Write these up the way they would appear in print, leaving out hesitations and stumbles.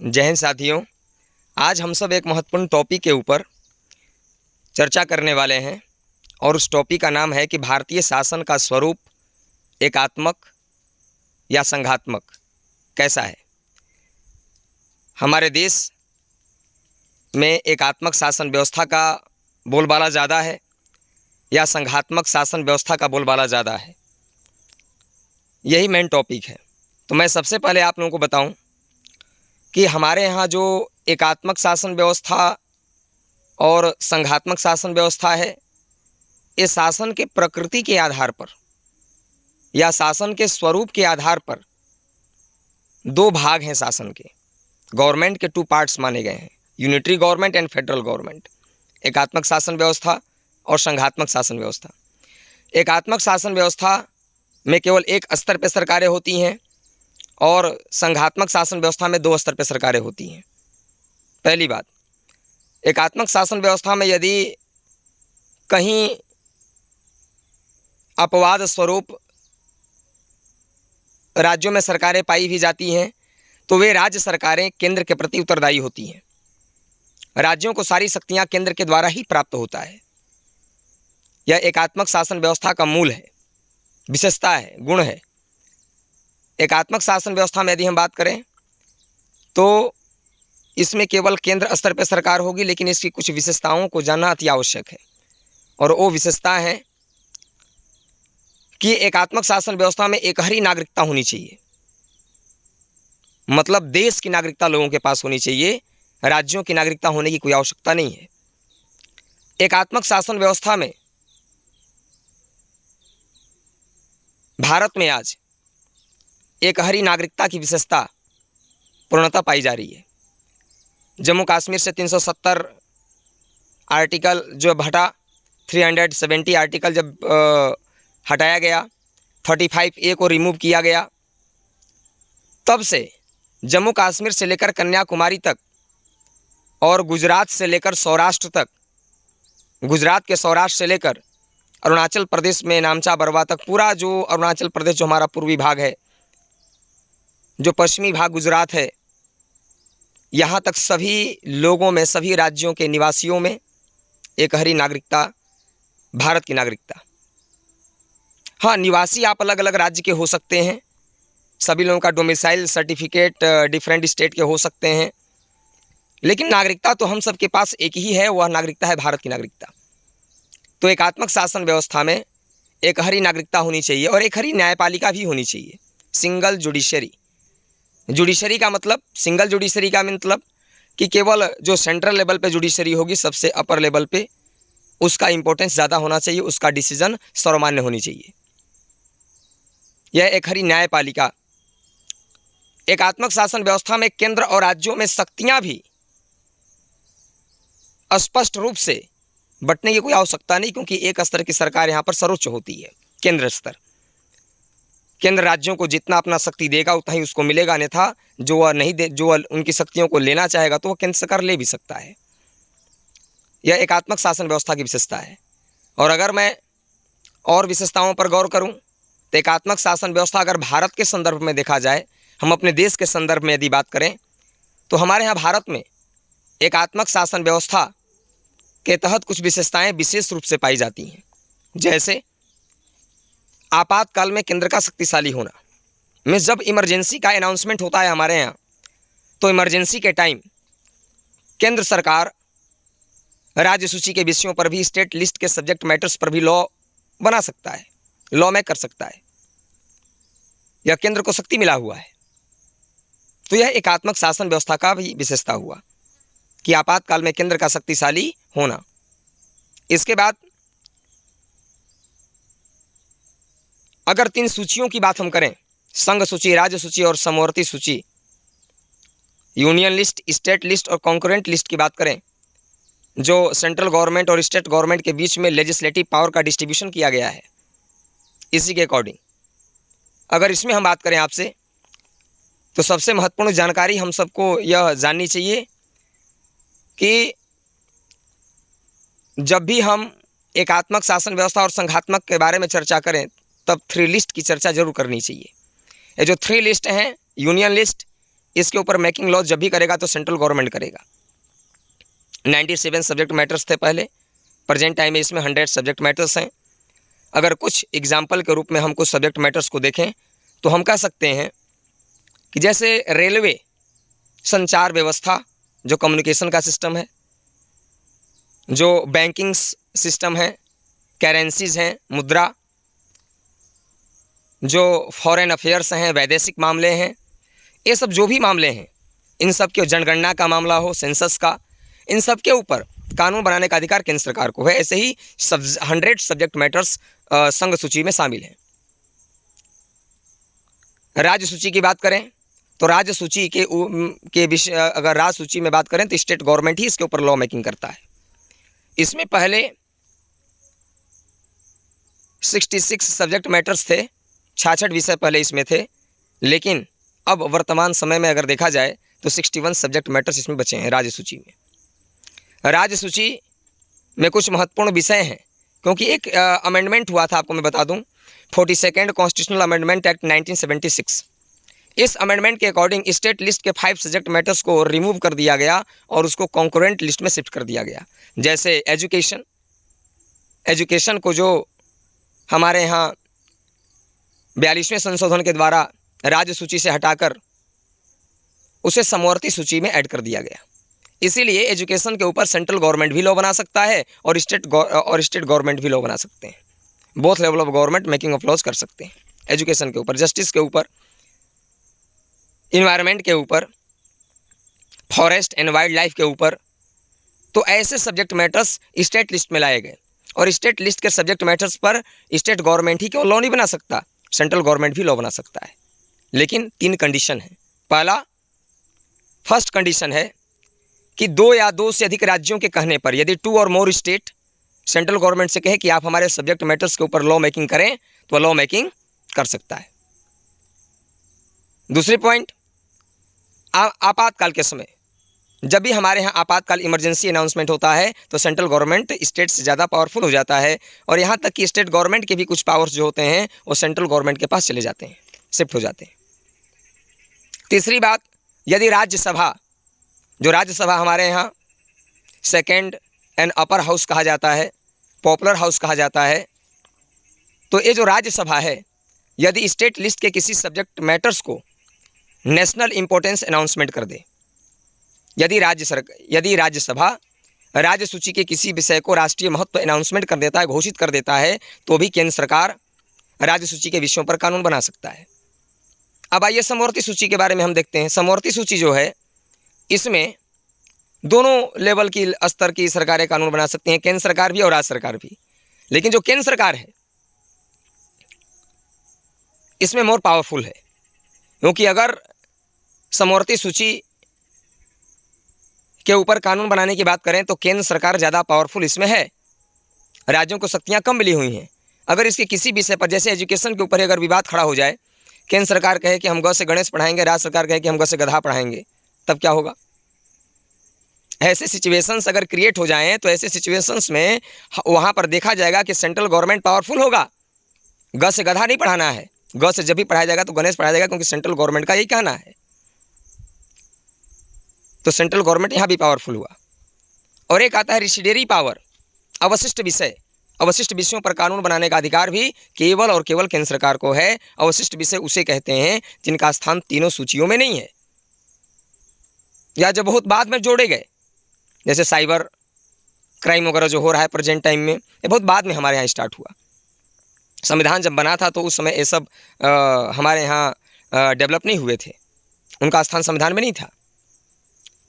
जय हिंद साथियों। आज हम सब एक महत्वपूर्ण टॉपिक के ऊपर चर्चा करने वाले हैं और उस टॉपिक का नाम है कि भारतीय शासन का स्वरूप एकात्मक या संघात्मक कैसा है। हमारे देश में एकात्मक शासन व्यवस्था का बोलबाला ज़्यादा है या संघात्मक शासन व्यवस्था का बोलबाला ज़्यादा है, यही मेन टॉपिक है। तो मैं सबसे पहले आप लोगों को बताऊं कि हमारे यहाँ जो एकात्मक शासन व्यवस्था और संघात्मक शासन व्यवस्था है, ये शासन के प्रकृति के आधार पर या शासन के स्वरूप के आधार पर दो भाग हैं शासन के। गवर्नमेंट के 2 पार्ट्स माने गए हैं, unitary government and federal government. एकात्मक शासन व्यवस्था और संघात्मक शासन व्यवस्था। एकात्मक शासन व्यवस्था में केवल एक स्तर पर सरकारें होती हैं और संघात्मक शासन व्यवस्था में 2 स्तर पर सरकारें होती हैं। पहली बात, एकात्मक शासन व्यवस्था में यदि कहीं अपवाद स्वरूप राज्यों में सरकारें पाई भी जाती हैं तो वे राज्य सरकारें केंद्र के प्रति उत्तरदायी होती हैं। राज्यों को सारी शक्तियां केंद्र के द्वारा ही प्राप्त होता है। यह एकात्मक शासन व्यवस्था का मूल है, विशेषता है, गुण है। एकात्मक शासन व्यवस्था में यदि हम बात करें तो इसमें केवल केंद्र स्तर पर सरकार होगी, लेकिन इसकी कुछ विशेषताओं को जानना अति आवश्यक है। और वो विशेषता है कि एकात्मक शासन व्यवस्था में एकहरी नागरिकता होनी चाहिए, मतलब देश की नागरिकता लोगों के पास होनी चाहिए, राज्यों की नागरिकता होने की कोई आवश्यकता नहीं है। एकात्मक शासन व्यवस्था में भारत में आज एकहरी नागरिकता की विशेषता पूर्णतः पाई जा रही है। जम्मू कश्मीर से 370 आर्टिकल जो हटा, 370 आर्टिकल जब हटाया गया, 35A को रिमूव किया गया, तब से जम्मू कश्मीर से लेकर कन्याकुमारी तक और गुजरात से लेकर सौराष्ट्र तक, गुजरात के सौराष्ट्र से लेकर अरुणाचल प्रदेश में नामचा बरवा तक, पूरा जो अरुणाचल प्रदेश जो हमारा पूर्वी भाग है, जो पश्चिमी भाग गुजरात है, यहाँ तक सभी लोगों में, सभी राज्यों के निवासियों में एकहरी नागरिकता, भारत की नागरिकता। हाँ, निवासी आप अलग अलग राज्य के हो सकते हैं, सभी लोगों का डोमिसाइल सर्टिफिकेट डिफरेंट स्टेट के हो सकते हैं, लेकिन नागरिकता तो हम सबके पास एक ही है, वह नागरिकता है भारत की नागरिकता। तो एकात्मक शासन व्यवस्था में एकहरी नागरिकता होनी चाहिए और एकहरी न्यायपालिका भी होनी चाहिए। सिंगल जुडिशरी, जुडिशरी का मतलब, सिंगल जुडिशरी का मतलब कि केवल जो सेंट्रल लेवल पे जुडिशरी होगी, सबसे अपर लेवल पे उसका इंपॉर्टेंस ज़्यादा होना चाहिए, उसका डिसीजन सर्वमान्य होनी चाहिए। यह एकहरी न्यायपालिका। एकात्मक शासन व्यवस्था में केंद्र और राज्यों में शक्तियां भी स्पष्ट रूप से बंटने की कोई आवश्यकता नहीं, क्योंकि एक स्तर की सरकार यहाँ पर सर्वोच्च होती है, केंद्र स्तर। केंद्र राज्यों को जितना अपना शक्ति देगा उतना ही उसको मिलेगा, अन्यथा जो वह नहीं दे, जो वह उनकी शक्तियों को लेना चाहेगा तो वह केंद्र सरकार ले भी सकता है। यह एकात्मक शासन व्यवस्था की विशेषता है। और अगर मैं और विशेषताओं पर गौर करूं तो एकात्मक शासन व्यवस्था अगर भारत के संदर्भ में देखा जाए, हम अपने देश के संदर्भ में यदि बात करें तो हमारे यहाँ भारत में एकात्मक शासन व्यवस्था के तहत कुछ विशेषताएं विशेष रूप से पाई जाती हैं। जैसे आपातकाल में केंद्र का शक्तिशाली होना। में जब इमरजेंसी का अनाउंसमेंट होता है हमारे यहाँ, तो इमरजेंसी के टाइम केंद्र सरकार राज्य सूची के विषयों पर भी, स्टेट लिस्ट के सब्जेक्ट मैटर्स पर भी लॉ बना सकता है, लॉ में कर सकता है। यह केंद्र को शक्ति मिला हुआ है। तो यह एकात्मक शासन व्यवस्था का भी विशेषता हुआ कि आपातकाल में केंद्र का शक्तिशाली होना। इसके बाद अगर 3 सूचियों की बात हम करें, संघ सूची, राज्य सूची और समवर्ती सूची, यूनियन लिस्ट, स्टेट लिस्ट और कॉन्करेंट लिस्ट की बात करें, जो सेंट्रल गवर्नमेंट और स्टेट गवर्नमेंट के बीच में लेजिस्लेटिव पावर का डिस्ट्रीब्यूशन किया गया है, इसी के अकॉर्डिंग अगर इसमें हम बात करें आपसे, तो सबसे महत्वपूर्ण जानकारी हम सबको यह जाननी चाहिए कि जब भी हम एकात्मक शासन व्यवस्था और संघात्मक के बारे में चर्चा करें तब 3 लिस्ट की चर्चा जरूर करनी चाहिए। ये जो 3 लिस्ट हैं, यूनियन लिस्ट, इसके ऊपर मेकिंग लॉ जब भी करेगा तो सेंट्रल गवर्नमेंट करेगा। 97 सब्जेक्ट मैटर्स थे पहले, प्रेजेंट टाइम में इसमें 100 सब्जेक्ट मैटर्स हैं। अगर कुछ एग्जाम्पल के रूप में हम कुछ सब्जेक्ट मैटर्स को देखें तो हम कह सकते हैं कि जैसे रेलवे, संचार व्यवस्था जो कम्युनिकेशन का सिस्टम है, जो बैंकिंग सिस्टम है, करेंसीज हैं, मुद्रा, जो फॉरेन अफेयर्स हैं, वैदेशिक मामले हैं, ये सब जो भी मामले हैं, इन सब के जनगणना का मामला हो, सेंसस का, इन सब के ऊपर कानून बनाने का अधिकार केंद्र सरकार को है। ऐसे ही 100 सब्जेक्ट मैटर्स संघ सूची में शामिल हैं। राज्य सूची की बात करें तो राज्य सूची के विषय, अगर राज्य सूची में बात करें तो स्टेट गवर्नमेंट ही इसके ऊपर लॉ मेकिंग करता है। इसमें पहले 66 सब्जेक्ट मैटर्स थे, 66 विषय पहले इसमें थे, लेकिन अब वर्तमान समय में अगर देखा जाए तो 61 सब्जेक्ट मैटर्स इसमें बचे हैं राज्य सूची में। राज्य सूची में कुछ महत्वपूर्ण विषय हैं, क्योंकि एक अमेंडमेंट हुआ था, आपको मैं बता दूं, 42nd कॉन्स्टिट्यूशनल अमेंडमेंट एक्ट 1976। इस अमेंडमेंट के अकॉर्डिंग स्टेट लिस्ट के 5 सब्जेक्ट मैटर्स को रिमूव कर दिया गया और उसको कॉन्करेंट लिस्ट में शिफ्ट कर दिया गया। जैसे एजुकेशन को जो हमारे यहाँ 42वें संशोधन के द्वारा राज्य सूची से हटाकर उसे समवर्ती सूची में ऐड कर दिया गया। इसीलिए एजुकेशन के ऊपर सेंट्रल गवर्नमेंट भी लॉ बना सकता है और स्टेट गवर्नमेंट भी लॉ बना सकते हैं। Both level of government making of laws कर सकते हैं। एजुकेशन के ऊपर, जस्टिस के ऊपर, इन्वायरमेंट के ऊपर, फॉरेस्ट एंड वाइल्ड लाइफ के ऊपर। तो ऐसे सब्जेक्ट मैटर्स स्टेट लिस्ट में लाए गए और स्टेट लिस्ट के सब्जेक्ट मैटर्स पर स्टेट गवर्नमेंट ही केवल लॉ नहीं बना सकता, सेंट्रल गवर्नमेंट भी लॉ बना सकता है। लेकिन 3 कंडीशन है। फर्स्ट कंडीशन है कि 2 या 2 से अधिक राज्यों के कहने पर, यदि 2 और मोर स्टेट सेंट्रल गवर्नमेंट से कहे कि आप हमारे सब्जेक्ट मैटर्स के ऊपर लॉ मेकिंग करें, तो लॉ मेकिंग कर सकता है। दूसरी पॉइंट, आपातकाल के समय, जब भी हमारे यहाँ आपातकाल इमरजेंसी अनाउंसमेंट होता है तो सेंट्रल गवर्नमेंट स्टेट से ज़्यादा पावरफुल हो जाता है और यहाँ तक कि स्टेट गवर्नमेंट के भी कुछ पावर्स जो होते हैं वो सेंट्रल गवर्नमेंट के पास चले जाते हैं, शिफ्ट हो जाते हैं। तीसरी बात, यदि राज्यसभा, जो राज्यसभा हमारे यहाँ सेकेंड एंड अपर हाउस कहा जाता है, पॉपुलर हाउस कहा जाता है, तो ये जो राज्यसभा है, यदि स्टेट लिस्ट के किसी सब्जेक्ट मैटर्स को नेशनल इंपॉर्टेंस अनाउंसमेंट कर दे, यदि राज्यसभा राज्य सूची के किसी विषय को राष्ट्रीय महत्व अनाउंसमेंट कर देता है, घोषित कर देता है, तो भी केंद्र सरकार राज्य सूची के विषयों पर कानून बना सकता है। अब आइए समवर्ती सूची के बारे में हम देखते हैं। समवर्ती सूची जो है, इसमें दोनों लेवल की स्तर की सरकारें कानून बना सकती हैं, केंद्र सरकार भी और राज्य सरकार भी। लेकिन जो केंद्र सरकार है इसमें मोर पावरफुल है, क्योंकि अगर समवर्ती सूची के ऊपर कानून बनाने की बात करें तो केंद्र सरकार ज़्यादा पावरफुल इसमें है, राज्यों को शक्तियाँ कम मिली हुई हैं। अगर इसके किसी विषय पर, जैसे एजुकेशन के ऊपर अगर विवाद खड़ा हो जाए, केंद्र सरकार कहे कि हम ग से गणेश पढ़ाएंगे, राज्य सरकार कहे कि हम ग से गधा पढ़ाएंगे, तब क्या होगा? ऐसे सिचुएशंस अगर क्रिएट हो जाएं तो ऐसे सिचुएशंस में वहाँ पर देखा जाएगा कि सेंट्रल गवर्नमेंट पावरफुल होगा। ग से गधा नहीं पढ़ाना है, ग से जब भी पढ़ाया जाएगा तो गणेश पढ़ाया जाएगा, क्योंकि सेंट्रल गवर्नमेंट का यही कहना है। तो सेंट्रल गवर्नमेंट यहाँ भी पावरफुल हुआ। और एक आता है रेसिडुअरी पावर, अवशिष्ट विषय। अवशिष्ट विषयों पर कानून बनाने का अधिकार भी केवल और केवल केंद्र सरकार को है। अवशिष्ट विषय उसे कहते हैं जिनका स्थान तीनों सूचियों में नहीं है या जो बहुत बाद में जोड़े गए, जैसे साइबर क्राइम वगैरह जो हो रहा है प्रेजेंट टाइम में, ये बहुत बाद में हमारे यहाँ स्टार्ट हुआ। संविधान जब बना था तो उस समय ये सब हमारे यहाँ डेवलप नहीं हुए थे, उनका स्थान संविधान में नहीं था।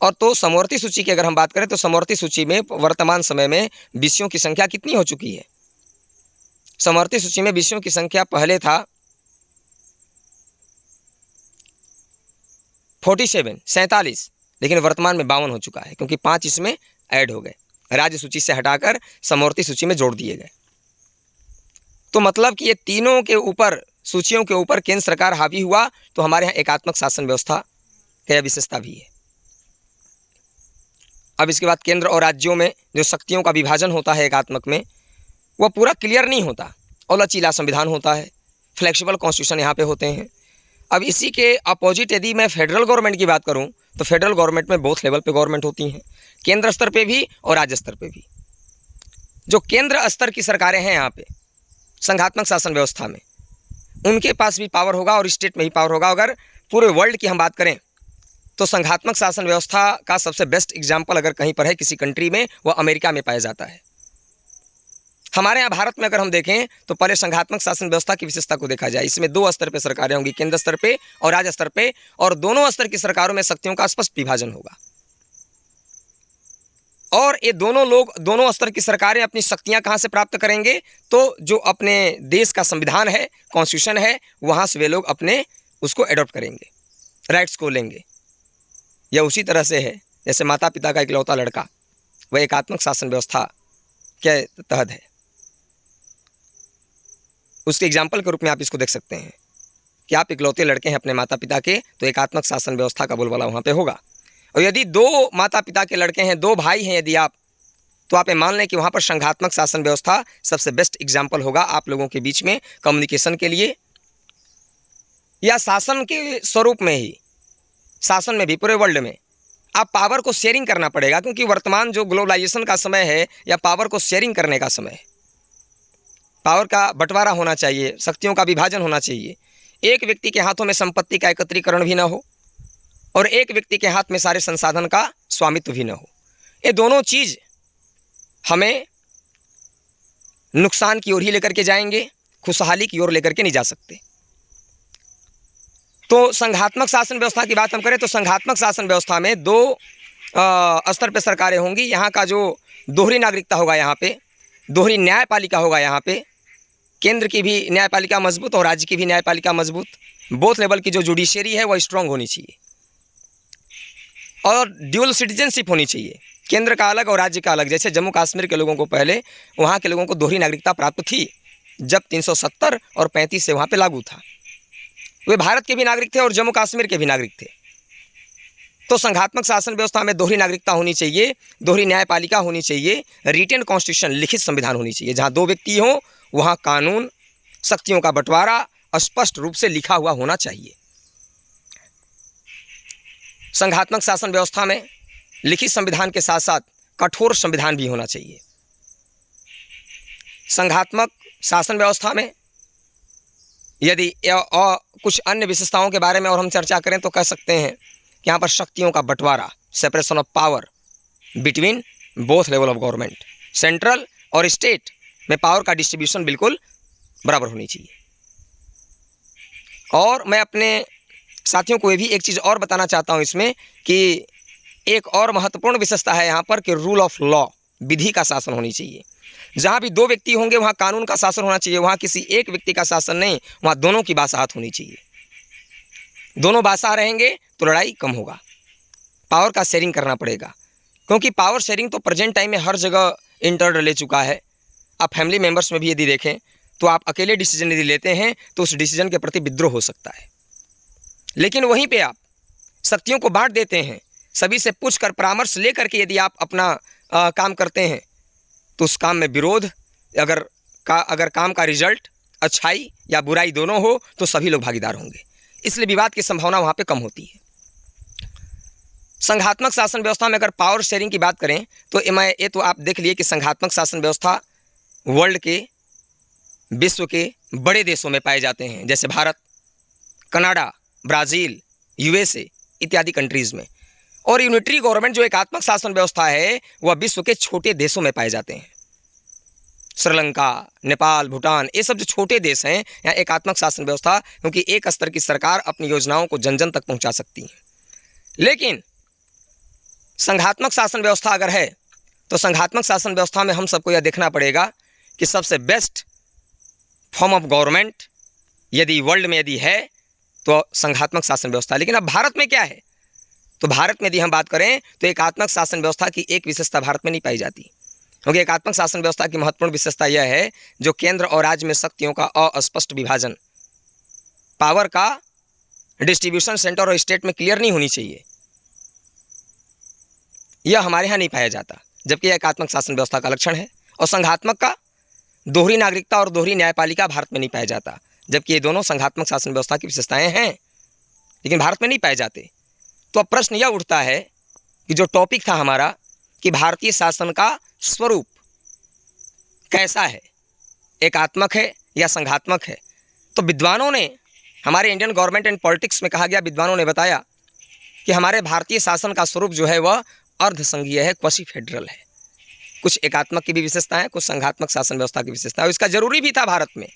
और तो समवर्ती सूची की अगर हम बात करें तो समवर्ती सूची में वर्तमान समय में विषयों की संख्या कितनी हो चुकी है? समवर्ती सूची में विषयों की संख्या पहले था 47, लेकिन वर्तमान में 52 हो चुका है, क्योंकि 5 इसमें ऐड हो गए, राज्य सूची से हटाकर समवर्ती सूची में जोड़ दिए गए। तो मतलब कि ये तीनों के ऊपर, सूचियों के ऊपर केंद्र सरकार हावी हुआ, तो हमारे यहाँ एकात्मक शासन व्यवस्था का विशेषता भी है। अब इसके बाद केंद्र और राज्यों में जो शक्तियों का विभाजन होता है एकात्मक में, वह पूरा क्लियर नहीं होता और लचीला संविधान होता है, फ्लेक्सिबल कॉन्स्टिट्यूशन यहाँ पे होते हैं। अब इसी के अपोजिट यदि मैं फेडरल गवर्नमेंट की बात करूं तो फेडरल गवर्नमेंट में बोथ लेवल पे गवर्नमेंट होती हैं, केंद्र स्तर पे भी और राज्य स्तर पे भी। जो केंद्र स्तर की सरकारें हैं यहाँ पे संघात्मक शासन व्यवस्था में, उनके पास भी पावर होगा और स्टेट में भी पावर होगा। अगर पूरे वर्ल्ड की हम बात करें तो संघात्मक शासन व्यवस्था का सबसे बेस्ट एग्जाम्पल अगर कहीं पर है किसी कंट्री में, वो अमेरिका में पाया जाता है। हमारे यहाँ भारत में अगर हम देखें तो पहले संघात्मक शासन व्यवस्था की विशेषता को देखा जाए। इसमें 2 स्तर पर सरकारें होंगी, केंद्र स्तर पे और राज्य स्तर पे, और दोनों स्तर की सरकारों में शक्तियों का स्पष्ट विभाजन होगा। और ये दोनों स्तर की सरकारें अपनी शक्तियां कहां से प्राप्त करेंगे? तो जो अपने देश का संविधान है, कॉन्स्टिट्यूशन है, वहां से वे लोग अपने उसको अडॉप्ट करेंगे, राइट्स को लेंगे। यह उसी तरह से है जैसे माता पिता का इकलौता लड़का, वह एकात्मक शासन व्यवस्था के तहत है। उसके एग्जाम्पल के रूप में आप इसको देख सकते हैं कि आप इकलौते लड़के हैं अपने माता पिता के, तो एकात्मक शासन व्यवस्था का बोलबाला वहाँ पे होगा। और यदि 2 माता पिता के लड़के हैं, 2 भाई हैं यदि आप, तो आप ये मान लें कि वहाँ पर संघात्मक शासन व्यवस्था सबसे बेस्ट एग्जाम्पल होगा आप लोगों के बीच में कम्युनिकेशन के लिए, या शासन के स्वरूप में ही, शासन में भी पूरे वर्ल्ड में आप पावर को शेयरिंग करना पड़ेगा, क्योंकि वर्तमान जो ग्लोबलाइजेशन का समय है या पावर को शेयरिंग करने का समय है। पावर का बंटवारा होना चाहिए, शक्तियों का विभाजन होना चाहिए। एक व्यक्ति के हाथों में संपत्ति का एकत्रीकरण भी ना हो और एक व्यक्ति के हाथ में सारे संसाधन का स्वामित्व भी ना हो। ये दोनों चीज़ हमें नुकसान की ओर ही लेकर के जाएंगे, खुशहाली की ओर लेकर के नहीं जा सकते। तो संघात्मक शासन व्यवस्था की बात हम करें तो संघात्मक शासन व्यवस्था में 2 स्तर पर सरकारें होंगी। यहाँ का जो दोहरी नागरिकता होगा, यहाँ पे दोहरी न्यायपालिका होगा, यहाँ पे केंद्र की भी न्यायपालिका मजबूत और राज्य की भी न्यायपालिका मजबूत। बोथ लेवल की जो जुडिशरी है वह स्ट्रांग होनी चाहिए और ड्यूअल सिटीजनशिप होनी चाहिए, केंद्र का अलग और राज्य का अलग। जैसे जम्मू कश्मीर के लोगों को पहले वहाँ के लोगों को दोहरी नागरिकता प्राप्त थी, जब 370 और 35 से वहाँ पे लागू था। वे भारत के भी नागरिक थे और जम्मू कश्मीर के भी नागरिक थे। तो संघात्मक शासन व्यवस्था में दोहरी नागरिकता होनी चाहिए, दोहरी न्यायपालिका होनी चाहिए, रिटेन कॉन्स्टिट्यूशन लिखित संविधान होनी चाहिए। जहाँ 2 व्यक्ति हों वहाँ कानून, शक्तियों का बंटवारा स्पष्ट रूप से लिखा हुआ होना चाहिए। संघात्मक शासन व्यवस्था में लिखित संविधान के साथ साथ कठोर संविधान भी होना चाहिए। संघात्मक शासन व्यवस्था में यदि कुछ अन्य विशेषताओं के बारे में और हम चर्चा करें तो कह सकते हैं कि यहाँ पर शक्तियों का बंटवारा, separation of power between both level of government, central और स्टेट में पावर का डिस्ट्रीब्यूशन बिल्कुल बराबर होनी चाहिए। और मैं अपने साथियों को ये भी एक चीज़ और बताना चाहता हूँ इसमें कि एक और महत्वपूर्ण विशेषता है यहाँ पर कि रूल ऑफ लॉ, विधि का शासन होनी चाहिए। जहाँ भी 2 व्यक्ति होंगे वहाँ कानून का शासन होना चाहिए, वहाँ किसी एक व्यक्ति का शासन नहीं, वहाँ दोनों की बासाहत होनी चाहिए। दोनों बासा रहेंगे तो लड़ाई कम होगा। पावर का शेयरिंग करना पड़ेगा, क्योंकि पावर शेयरिंग तो प्रेजेंट टाइम में हर जगह इंटर्ड ले चुका है। आप फैमिली मेम्बर्स में भी यदि देखें तो आप अकेले डिसीजन यदि लेते हैं तो उस डिसीजन के प्रति विद्रोह हो सकता है, लेकिन वहीं पे आप शक्तियों को बांट देते हैं, सभी से पूछ कर परामर्श लेकर के यदि आप अपना काम करते हैं तो उस काम में विरोध, अगर काम का रिजल्ट अच्छाई या बुराई दोनों हो तो सभी लोग भागीदार होंगे, इसलिए विवाद की संभावना वहाँ पे कम होती है। संघात्मक शासन व्यवस्था में अगर पावर शेयरिंग की बात करें तो ये तो आप देख लिए कि संघात्मक शासन व्यवस्था वर्ल्ड के, विश्व के बड़े देशों में पाए जाते हैं, जैसे भारत, कनाडा, ब्राज़ील, यूएसए इत्यादि कंट्रीज़ में। और यूनिटरी गवर्नमेंट जो एकात्मक शासन व्यवस्था है वह विश्व के छोटे देशों में पाए जाते हैं। श्रीलंका, नेपाल, भूटान, ये सब जो छोटे देश हैं यहाँ एकात्मक शासन व्यवस्था, क्योंकि एक स्तर की सरकार अपनी योजनाओं को जन जन तक पहुँचा सकती है। लेकिन संघात्मक शासन व्यवस्था अगर है तो संघात्मक शासन व्यवस्था में हम सबको यह देखना पड़ेगा कि सबसे बेस्ट फॉर्म ऑफ गवर्नमेंट यदि वर्ल्ड में यदि है तो संघात्मक शासन व्यवस्था। लेकिन अब भारत में क्या है? तो भारत में यदि हम बात करें तो एकात्मक शासन व्यवस्था की एक विशेषता भारत में नहीं पाई जाती, क्योंकि एकात्मक शासन व्यवस्था की महत्वपूर्ण विशेषता यह है जो केंद्र और राज्य में शक्तियों का अस्पष्ट विभाजन, पावर का डिस्ट्रीब्यूशन सेंटर और स्टेट में क्लियर नहीं होनी चाहिए, यह हमारे यहाँ नहीं पाया जाता, जबकि यह एकात्मक शासन व्यवस्था का लक्षण है। और संघात्मक का दोहरी नागरिकता और दोहरी न्यायपालिका भारत में नहीं पाया जाता, जबकि ये दोनों संघात्मक शासन व्यवस्था की विशेषताएं हैं। लेकिन भारत में नहीं पाए जाते। तो अब प्रश्न यह उठता है कि जो टॉपिक था हमारा कि भारतीय शासन का स्वरूप कैसा है, एकात्मक है या संघात्मक है। तो विद्वानों ने, हमारे इंडियन गवर्नमेंट एंड पॉलिटिक्स में कहा गया, विद्वानों ने बताया कि हमारे भारतीय शासन का स्वरूप जो है वह अर्धसंघीय है, क्वसी फेडरल है। कुछ एकात्मक की भी विशेषता है, कुछ संघात्मक शासन व्यवस्था की विशेषता है। इसका जरूरी भी था भारत में।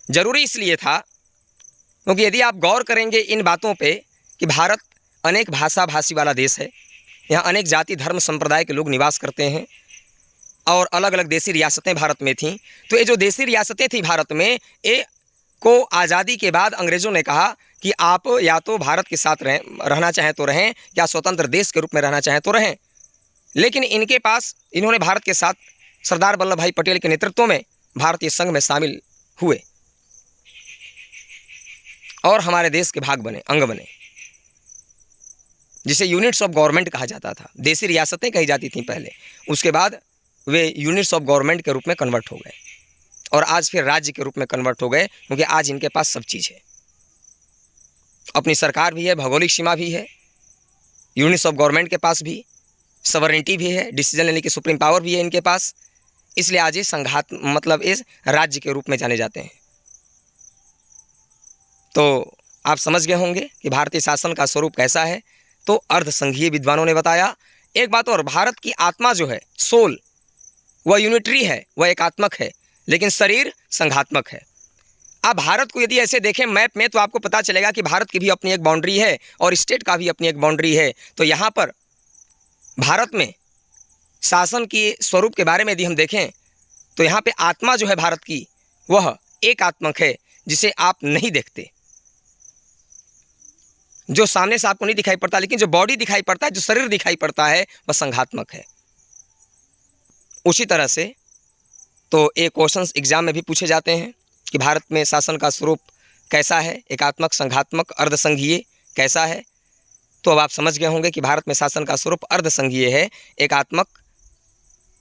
जरूरी इसलिए था क्योंकि यदि आप गौर करेंगे इन बातों पे कि भारत अनेक भाषा भाषी वाला देश है, यहाँ अनेक जाति धर्म संप्रदाय के लोग निवास करते हैं और अलग अलग देशी रियासतें भारत में थीं। तो ये जो देशी रियासतें थी भारत में, ये को आज़ादी के बाद अंग्रेज़ों ने कहा कि आप या तो भारत के साथ रहना चाहें तो रहें, या स्वतंत्र देश के रूप में रहना चाहें तो रहें। लेकिन इनके पास, इन्होंने भारत के साथ सरदार वल्लभ भाई पटेल के नेतृत्व में भारतीय संघ में शामिल हुए और हमारे देश के भाग बने, अंग बने, जिसे यूनिट्स ऑफ गवर्नमेंट कहा जाता था। देशी रियासतें कही जाती थीं पहले, उसके बाद वे यूनिट्स ऑफ गवर्नमेंट के रूप में कन्वर्ट हो गए और आज फिर राज्य के रूप में कन्वर्ट हो गए, क्योंकि आज इनके पास सब चीज़ है। अपनी सरकार भी है, भौगोलिक सीमा भी है, यूनिट्स ऑफ गवर्नमेंट के पास भी सॉवरेनिटी भी है, डिसीजन लेने की सुप्रीम पावर भी है इनके पास। इसलिए आज ये संघात मतलब इस राज्य के रूप में जाने जाते हैं। तो आप समझ गए होंगे कि भारतीय शासन का स्वरूप कैसा है। तो अर्धसंघीय विद्वानों ने बताया। एक बात और, भारत की आत्मा जो है, सोल, वह यूनिटरी है, वह एकात्मक है, लेकिन शरीर संघात्मक है। आप भारत को यदि ऐसे देखें मैप में, तो आपको पता चलेगा कि भारत की भी अपनी एक बाउंड्री है और स्टेट का भी अपनी एक बाउंड्री है। तो यहाँ पर भारत में शासन के स्वरूप के बारे में यदि हम देखें, तो यहाँ पे आत्मा जो है भारत की, वह एकात्मक है, जिसे आप नहीं देखते, जो सामने से आपको नहीं दिखाई पड़ता, लेकिन जो बॉडी दिखाई पड़ता है, जो शरीर दिखाई पड़ता है, वह संघात्मक है। उसी तरह से तो ये क्वेश्चंस एग्जाम में भी पूछे जाते हैं कि भारत में शासन का स्वरूप कैसा है, एकात्मक, संघात्मक, अर्धसंघीय कैसा है। तो अब आप समझ गए होंगे कि भारत में शासन का स्वरूप अर्धसंघीय है, एकात्मक,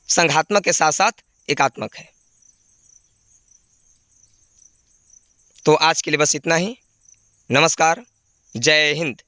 संघात्मक के साथ साथ एकात्मक है। तो आज के लिए बस इतना ही। नमस्कार, जय हिंद।